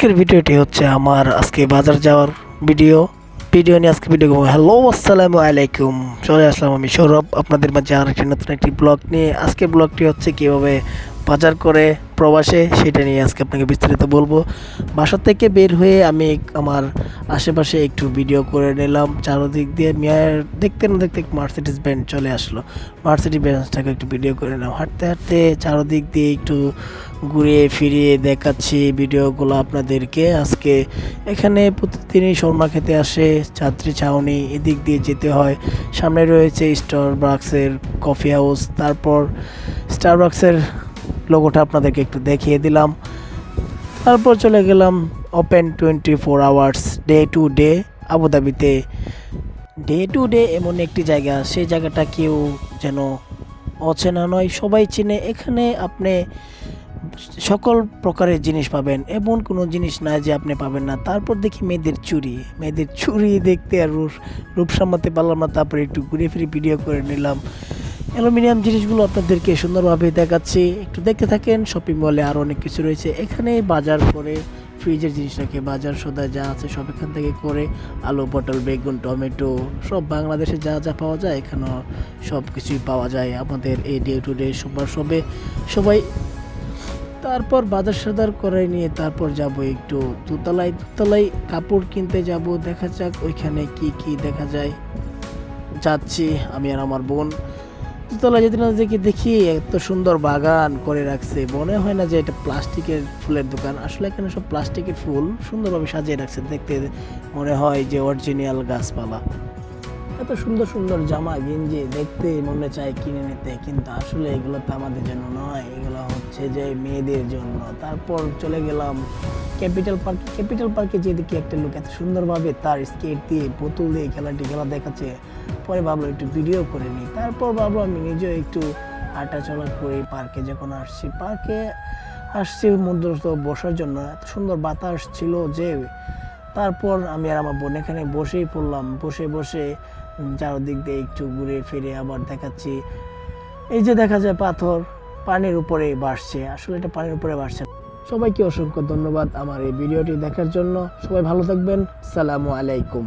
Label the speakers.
Speaker 1: আজকের ভিডিওটি হচ্ছে আমার আজকে বাজার যাওয়ার ভিডিও নিয়ে আজকে ভিডিও করবো। হ্যালো আসসালামু আলাইকুম, চলে আসলাম আমি সৌরভ আপনাদের মাঝে আর একটি নতুন একটি ব্লগ নিয়ে। আজকে ব্লগটি হচ্ছে কীভাবে বাজার করে প্রবাসে, সেটা নিয়ে আজকে আপনাকে বিস্তারিত বলবো। বাসা থেকে বের হয়ে আমি আমার আশেপাশে একটু ভিডিও করে নিলাম। চারদিক দিয়ে দেখতে না দেখতে মার্সিডিজ বেঞ্জ চলে আসলো। মার্সিডিজ বেঞ্জটাকে একটু ভিডিও করে নিলাম। হাঁটতে হাঁটতে চারদিক দিয়ে একটু ঘুরিয়ে ফিরিয়ে দেখাচ্ছি ভিডিওগুলো আপনাদেরকে। আজকে এখানে প্রতিদিনই শর্মা খেতে আসে ছাত্রী ছাউনি, এদিক দিয়ে যেতে হয়। সামনে রয়েছে স্টারবাকসের কফি হাউস, তারপর স্টারবাকসের লোগোটা আপনাদেরকে একটু দেখিয়ে দিলাম। তারপর চলে গেলাম open 24 hours day to day আবুধাবিতে। ডে টু ডে এমন একটি জায়গা, সেই জায়গাটা কেউ যেন অচেনা নয়, সবাই চেনে। এখানে আপনি সকল প্রকারের জিনিস পাবেন, এমন কোনো জিনিস নাই যে আপনি পাবেন না। তারপর দেখি মেয়েদের চুড়ি দেখতে আর রূপ সামলাতে পারলাম না, তারপরে একটু ঘুরে ফিরে ভিডিও করে নিলাম। অ্যালুমিনিয়াম জিনিসগুলো আপনাদেরকে সুন্দরভাবে দেখাচ্ছি, একটু দেখতে থাকেন। শপিং মলে আরও অনেক কিছু রয়েছে। এখানে বাজার করে ফ্রিজের জিনিস রাখে, বাজার সদা যা আছে সব এখান থেকে করে। আলু, পটল, বেগুন, টমেটো, সব বাংলাদেশে যা যা পাওয়া যায় এখানেও সব কিছুই পাওয়া যায় আমাদের এই ডে টু ডে সবাই। তারপর বাজার সদার করে নিয়ে তারপর যাব একটু দোতলায় কাপড় কিনতে যাব। দেখা যাক ওইখানে কি দেখা যায়। যাচ্ছি আমি আর আমার বোন। দোতলায় যেতে না দেখি এত সুন্দর বাগান করে রাখছে, মনে হয় না যে এটা প্লাস্টিকের ফুলের দোকান। আসলে এখানে সব প্লাস্টিকের ফুল সুন্দরভাবে সাজিয়ে রাখছে, দেখতে মনে হয় যে অরিজিনাল গাছপালা। এত সুন্দর সুন্দর জামা গেঞ্জি দেখতে মনে চায় কিনে নিতে, কিন্তু আসলে এগুলো তো আমাদের জন্য নয়, এগুলো হচ্ছে যে মেয়েদের জন্য। তারপর চলে গেলাম ক্যাপিটাল পার্কে যে দেখি একটা লোক এত সুন্দরভাবে তার স্কেট দিয়ে বোতল দিয়ে খেলা দেখাচ্ছে। পরে ভাবলাম একটু ভিডিও করে নিই। তারপর ভাবলাম আমি নিজেও একটু হাঁটা চলা করি। পার্কে আসছি মূলত বসার জন্য, এত সুন্দর বাতাস ছিল যে। তারপর আমি আর আমার বোন এখানে বসেই পড়লাম। বসে চারদিক দিয়ে একটু ঘুরে ফিরে আবার দেখাচ্ছি। এই যে দেখা যায় পাথর পানির উপরে ভাসছে, আসলে এটা পানির উপরে ভাসছে। সবাইকে অসংখ্য ধন্যবাদ আমার এই ভিডিওটি দেখার জন্য। সবাই ভালো থাকবেন। আসসালামু আলাইকুম।